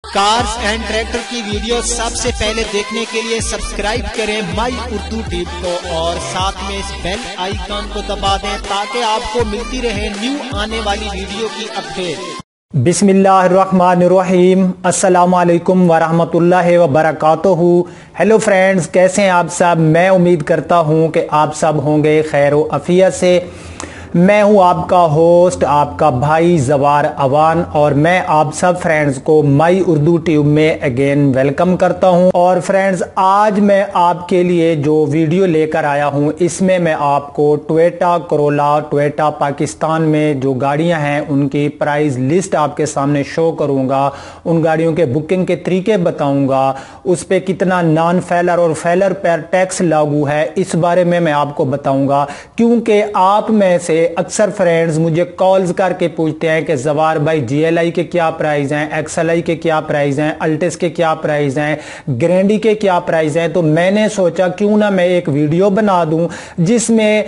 Cars and tractor की video सबसे पहले देखने के लिए सब्सक्राइब करें माई उर्दू टिप को और साथ में इस बेल आइकन को दबा दें ताकि आपको मिलती रहे न्यू आने वाली वीडियो की अपडेट। बिस्मिल्लाहिर्रहमानिर्रहीम, अस्सलामु अलैकुम वरहमतुल्लाहि वबरकातुहू। हेलो फ्रेंड्स, कैसे हैं आप सब। मैं उम्मीद करता हूं कि आप सब होंगे खैर व आफियत से। मैं हूं आपका होस्ट, आपका भाई जवार अवान, और मैं आप सब फ्रेंड्स को माई उर्दू ट्यूब में अगेन वेलकम करता हूं। और फ्रेंड्स, आज मैं आपके लिए जो वीडियो लेकर आया हूं इसमें मैं आपको टोयोटा कोरोला, टोयोटा पाकिस्तान में जो गाड़ियां हैं उनकी प्राइस लिस्ट आपके सामने शो करूंगा। उन गाड़ियों के बुकिंग के तरीके बताऊंगा, उस पर कितना नॉन फेलर और फेलर पर टैक्स लागू है इस बारे में मैं आपको बताऊंगा। क्योंकि आप में से अक्सर फ्रेंड्स मुझे कॉल्स करके पूछते हैं कि जवार भाई जीएलआई के क्या प्राइस हैं, एक्सएलआई के क्या प्राइस हैं, अल्टिस के क्या प्राइस हैं, ग्रैंडी के क्या प्राइस हैं। तो मैंने सोचा क्यों ना मैं एक वीडियो बना दूं जिसमें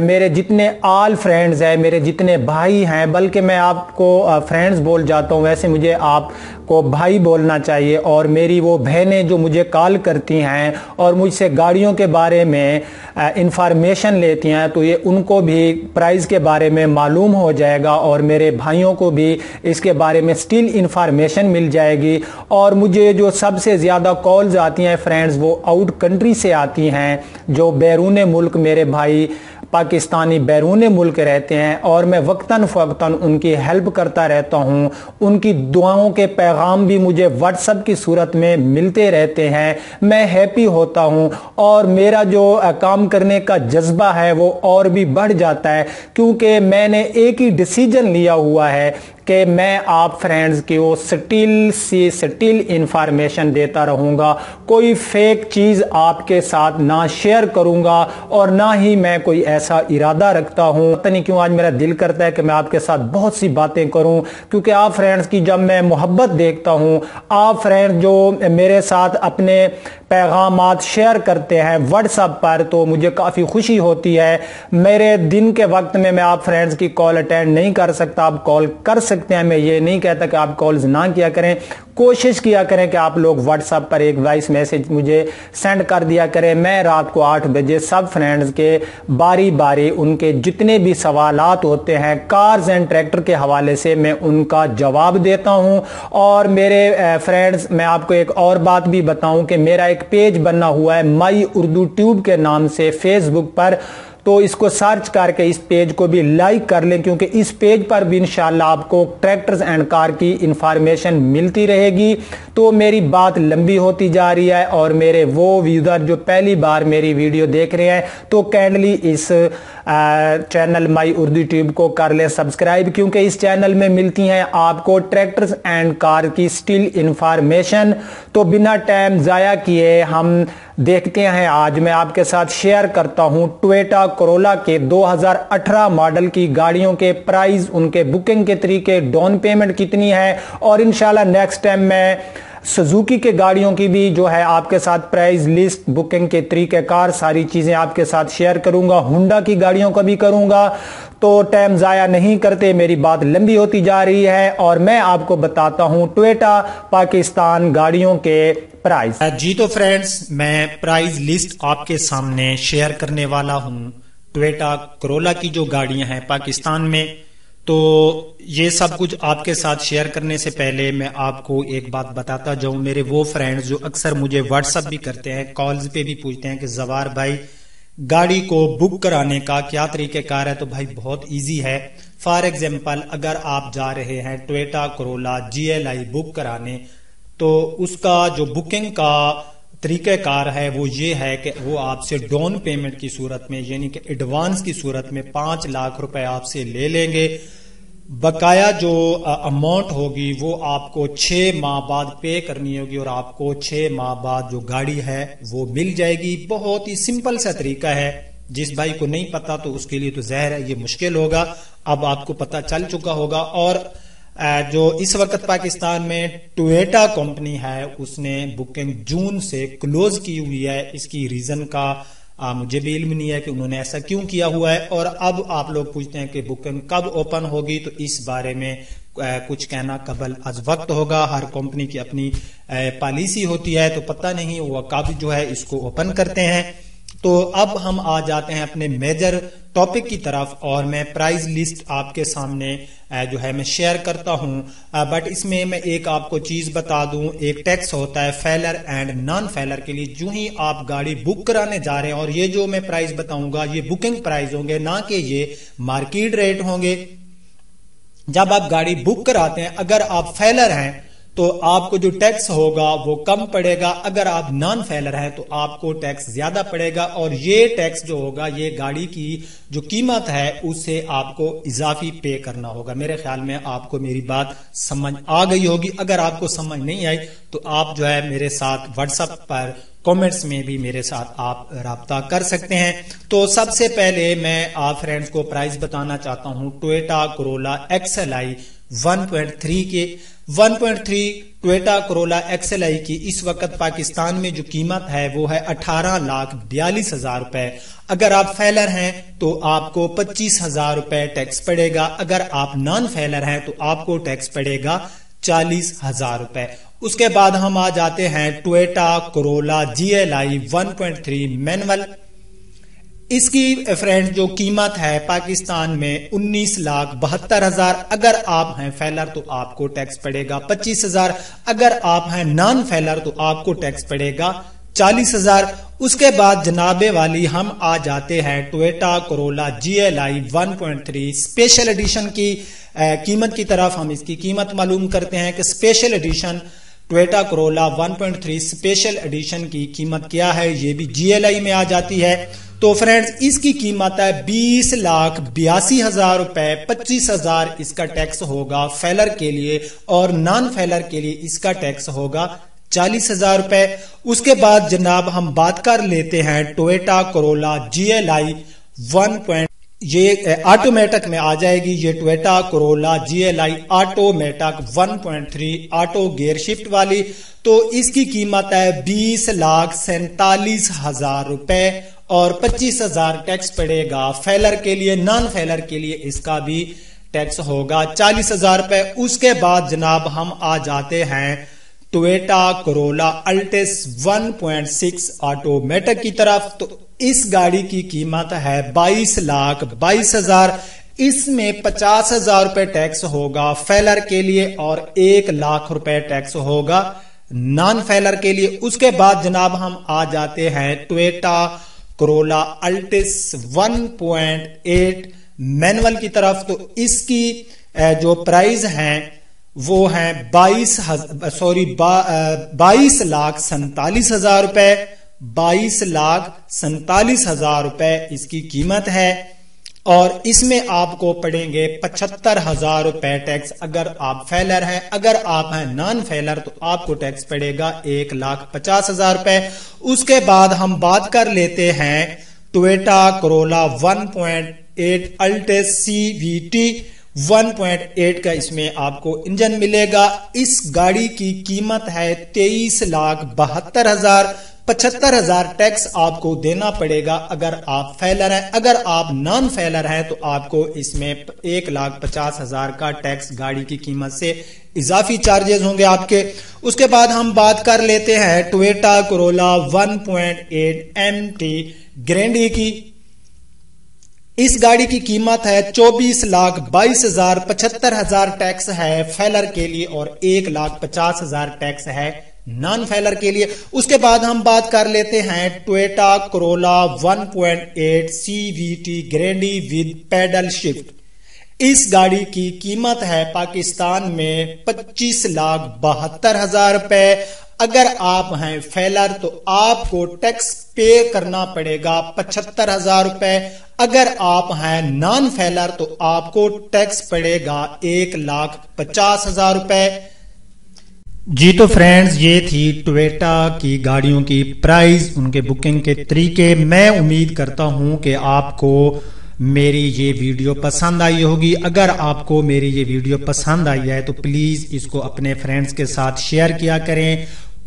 मेरे जितने ऑल फ्रेंड्स हैं, मेरे जितने भाई हैं, बल्कि मैं आपको फ्रेंड्स बोल जाता हूं, वैसे मुझे आपको भाई बोलना चाहिए। और मेरी वो बहनें जो मुझे कॉल करती हैं और मुझसे गाड़ियों के बारे में इंफॉर्मेशन लेती हैं, तो ये उनको भी प्राइस के बारे में मालूम हो जाएगा और मेरे भाइयों को भी इसके बारे में स्टिल इंफॉर्मेशन मिल जाएगी। और मुझे जो सबसे ज़्यादा कॉल्स आती हैं फ्रेंड्स वो आउट कंट्री से आती हैं, जो बैरून मुल्क मेरे भाई पाकिस्तानी बैरून मुल्क रहते हैं, और मैं वक्तन फ़वक्तन उनकी हेल्प करता रहता हूं। उनकी दुआओं के पैगाम भी मुझे व्हाट्सएप की सूरत में मिलते रहते हैं। मैं हैप्पी होता हूं और मेरा जो काम करने का जज्बा है वो और भी बढ़ जाता है, क्योंकि मैंने एक ही डिसीजन लिया हुआ है कि मैं आप फ्रेंड्स की वो स्टिल इंफॉर्मेशन देता रहूँगा। कोई फेक चीज़ आपके साथ ना शेयर करूँगा और ना ही मैं कोई ऐसा इरादा रखता हूँ। पता नहीं क्यों आज मेरा दिल करता है कि मैं आपके साथ बहुत सी बातें करूँ, क्योंकि आप फ्रेंड्स की जब मैं मोहब्बत देखता हूँ, आप फ्रेंड्स जो मेरे साथ अपने पैगामात शेयर करते हैं व्हाट्सएप पर, तो मुझे काफ़ी खुशी होती है। मेरे दिन के वक्त में मैं आप फ्रेंड्स की कॉल अटेंड नहीं कर सकता, आप कॉल कर सकते हैं। मैं ये नहीं कहता कि आप कॉल्स ना किया करें, कोशिश किया करें कि आप लोग व्हाट्सएप पर एक वॉइस मैसेज मुझे सेंड कर दिया करें। मैं रात को 8 बजे सब फ्रेंड्स के बारी बारी उनके जितने भी सवालात होते हैं कार्स एंड ट्रैक्टर के हवाले से मैं उनका जवाब देता हूं। और मेरे फ्रेंड्स, मैं आपको एक और बात भी बताऊं कि मेरा एक पेज बना हुआ है माई उर्दू ट्यूब के नाम से फेसबुक पर, तो इसको सर्च करके इस पेज को भी लाइक कर लें, क्योंकि इस पेज पर भी इंशाल्लाह आपको ट्रैक्टर्स एंड कार की इंफॉर्मेशन मिलती रहेगी। तो मेरी बात लंबी होती जा रही है और मेरे वो व्यूअर जो पहली बार मेरी वीडियो देख रहे हैं, तो काइंडली इस चैनल माई उर्दू ट्यूब को कर लें सब्सक्राइब, क्योंकि इस चैनल में मिलती हैं आपको ट्रैक्टर्स एंड कार की स्टिल इंफॉर्मेशन। तो बिना टाइम ज़ाया किए हम देखते हैं, आज मैं आपके साथ शेयर करता हूं टोयोटा कोरोला के 2018 मॉडल की गाड़ियों के प्राइस, उनके बुकिंग के तरीके, डाउन पेमेंट कितनी है, और इंशाल्लाह नेक्स्ट टाइम मैं सुजुकी के गाड़ियों की भी जो है आपके साथ प्राइस लिस्ट, बुकिंग के तरीक़ेकार, सारी चीज़ें आपके साथ शेयर करूंगा। हुंडा की गाड़ियों का भी करूंगा। तो टाइम ज़ाया नहीं करते, मेरी बात लंबी होती जा रही है और मैं आपको बताता हूं टोयोटा पाकिस्तान गाड़ियों के प्राइस। जी तो फ्रेंड्स, मैं प्राइस लिस्ट आपके सामने शेयर करने वाला हूं टोयोटा कोरोला की जो गाड़ियां हैं पाकिस्तान में। तो ये सब कुछ आपके साथ शेयर करने से पहले मैं आपको एक बात बताता जाऊं। मेरे वो फ्रेंड्स जो अक्सर मुझे व्हाट्सएप भी करते हैं, कॉल्स पे भी पूछते हैं कि जवार भाई गाड़ी को बुक कराने का क्या तरीक़ेकार है, तो भाई बहुत इजी है। फॉर एग्जांपल, अगर आप जा रहे हैं टोयोटा कोरोला जीएलआई बुक कराने, तो उसका जो बुकिंग का तरीक़ेकार है वो ये है कि वो आपसे डाउन पेमेंट की सूरत में, यानी कि एडवांस की सूरत में 5 लाख रुपए आपसे ले लेंगे। बकाया जो अमाउंट होगी वो आपको 6 माह बाद पे करनी होगी और आपको 6 माह बाद जो गाड़ी है वो मिल जाएगी। बहुत ही सिंपल सा तरीका है, जिस भाई को नहीं पता तो उसके लिए तो जहर है, ये मुश्किल होगा। अब आपको पता चल चुका होगा। और जो इस वक्त पाकिस्तान में टोयोटा कंपनी है उसने बुकिंग जून से क्लोज की हुई है। इसकी रीजन का मुझे भी इल्म नहीं है कि उन्होंने ऐसा क्यों किया हुआ है। और अब आप लोग पूछते हैं कि बुकिंग कब ओपन होगी, तो इस बारे में کچھ کہنا قبل از وقت ہوگا. ہر کمپنی کی اپنی پالیسی ہوتی ہے تو پتہ نہیں وہ کب جو ہے اس کو اوپن کرتے ہیں. تو اب ہم آ جاتے ہیں اپنے میجر ٹاپک کی طرف اور میں پرائز لسٹ آپ کے سامنے جو ہے میں شیئر کرتا ہوں. بٹ اس میں ایک آپ کو چیز بتا دوں, ایک ٹیکس ہوتا ہے فیلر اینڈ نان فیلر کے لیے. جو ہی آپ گاڑی بک کرانے جا رہے ہیں, اور یہ جو میں پرائز بتاؤں گا یہ بکنگ پرائز ہوں گے, نہ کہ یہ مارکیٹ ریٹ ہوں گے. جب آپ گاڑی بک کراتے ہیں اگر آپ فیلر ہیں تو آپ کو جو ٹیکس ہوگا وہ کم پڑے گا, اگر آپ نان فیلر ہیں تو آپ کو ٹیکس زیادہ پڑے گا. اور یہ ٹیکس جو ہوگا یہ گاڑی کی جو قیمت ہے اس سے آپ کو اضافی پے کرنا ہوگا. میرے خیال میں آپ کو میری بات سمجھ آ گئی ہوگی. اگر آپ کو سمجھ نہیں آئی تو آپ جو ہے میرے ساتھ واٹس ایپ پر کامنٹس میں بھی میرے ساتھ آپ رابطہ کر سکتے ہیں. تو سب سے پہلے میں آپ فرینڈز کو پرائز بتانا چاہتا ہوں ٹویوٹا کرولا XLI 1.3 کے. 1.3 ٹویوٹا کرولا XLI کی اس وقت پاکستان میں جو قیمت ہے وہ ہے 18,42,000 روپے. اگر آپ فیلر ہیں تو آپ کو 25,000 روپے ٹیکس پڑے گا, اگر آپ نان فیلر ہیں تو آپ کو ٹیکس پڑے گا 40,000 روپے. اس کے بعد ہم آ جاتے ہیں ٹویوٹا کرولا GLI 1.3 مینول. اس کی فرینڈ جو قیمت ہے پاکستان میں 19,72,000. اگر آپ ہیں فیلر تو آپ کو ٹیکس پڑے گا 25,000, اگر آپ ہیں نان فیلر تو آپ کو ٹیکس پڑے گا 40,000. اس کے بعد جناب والی ہم آ جاتے ہیں Toyota Corolla GLI 1.3 special edition کی قیمت کی طرف. ہم اس کی قیمت معلوم کرتے ہیں کہ special edition Toyota Corolla 1.3 special edition کی قیمت کیا ہے, یہ بھی GLI میں آ جاتی ہے. تو فرینڈز اس کی قیمت ہے 20,82,000 روپے. 25,000 اس کا ٹیکس ہوگا فیلر کے لیے اور نان فیلر کے لیے اس کا ٹیکس ہوگا 40,000 روپے. اس کے بعد جناب ہم بات کر لیتے ہیں ٹویوٹا کرولا GLI 1. یہ آٹومیٹک میں آ جائے گی. یہ Toyota Corolla GLI automatic 1.3 auto gear shift والی. تو اس کی قیمت ہے 20,47,000 روپے اور 25,000 ٹیکس پڑے گا فیلر کے لیے. نان فیلر کے لیے اس کا بھی ٹیکس ہوگا 40,000 روپے. اس کے بعد جناب ہم آ جاتے ہیں ٹویوٹا کرولا الٹس 1.6 آٹومیٹک کی طرف. تو اس گاڑی کی قیمت ہے 22,22,000. اس میں 50,000 روپے ٹیکس ہوگا فیلر کے لیے اور 1,00,000 روپے ٹیکس ہوگا نان فیلر کے لیے. اس کے بعد جناب ہم آ جاتے ہیں ٹویوٹا کرولا الٹس 1.8 مینول کی طرف. تو اس کی جو پرائز ہیں وہ ہیں 22,47,000 روپے. 22,47,000 روپے اس کی قیمت ہے اور اس میں آپ کو پڑیں گے 75,000 روپے ٹیکس اگر آپ فیلر ہیں. اگر آپ ہیں نان فیلر تو آپ کو ٹیکس پڑے گا 1,50,000 روپے. اس کے بعد ہم بات کر لیتے ہیں ٹویوٹا کرولا 1.8 الٹس CVT 1.8 کا. اس میں آپ کو انجن ملے گا. اس گاڑی کی قیمت ہے 23,72,000. 75,000 ٹیکس آپ کو دینا پڑے گا اگر آپ فیلر ہیں. اگر آپ نان فیلر ہیں تو آپ کو اس میں 1,50,000 کا ٹیکس گاڑی کی قیمت سے اضافی چارجز ہوں گے آپ کے. اس کے بعد ہم بات کر لیتے ہیں ٹویوٹا کرولا 1.8 MT گرینڈی کی. اس گاڑی کی قیمت ہے 24,22,000. 75,000 ٹیکس ہے فیلر کے لیے اور 1,50,000 ٹیکس ہے نان فیلر کے لیے. اس کے بعد ہم بات کر لیتے ہیں Toyota Corolla 1.8 CVT Grande with paddle shift. اس گاڑی کی قیمت ہے پاکستان میں 25,72,000 روپے. اگر آپ ہیں فیلر تو آپ کو ٹیکس پے کرنا پڑے گا 75,000 روپے. اگر آپ ہیں نان فیلر تو آپ کو ٹیکس پڑے گا 1,50,000 روپے. جی تو فرینڈز یہ تھی ٹویوٹا کی گاڑیوں کی پرائز, ان کے بکنگ کے طریقے. میں امید کرتا ہوں کہ آپ کو میری یہ ویڈیو پسند آئی ہوگی. اگر آپ کو میری یہ ویڈیو پسند آئی ہے تو پلیز اس کو اپنے فرینڈز کے ساتھ شیئر کیا کریں,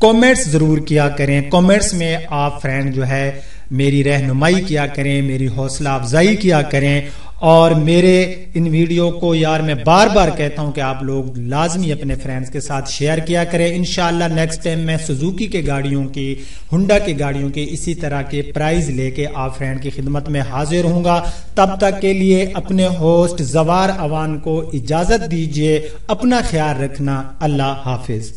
کامنٹس ضرور کیا کریں. کامنٹس میں آپ فرینڈ جو ہے میری رہنمائی کیا کریں, میری حوصلہ افزائی کیا کریں اور میرے ان ویڈیو کو یار میں بار بار کہتا ہوں کہ آپ لوگ لازمی اپنے فرینڈز کے ساتھ شیئر کیا کریں. انشاءاللہ نیکسٹ ٹائم میں سوزوکی کے گاڑیوں کی، ہنڈا کے گاڑیوں کے اسی طرح کے پرائز لے کے آپ فرینڈ کی خدمت میں حاضر ہوں گا. تب تک کے لیے اپنے ہوسٹ زوار اوان کو اجازت دیجیے. اپنا خیال رکھنا. اللہ حافظ.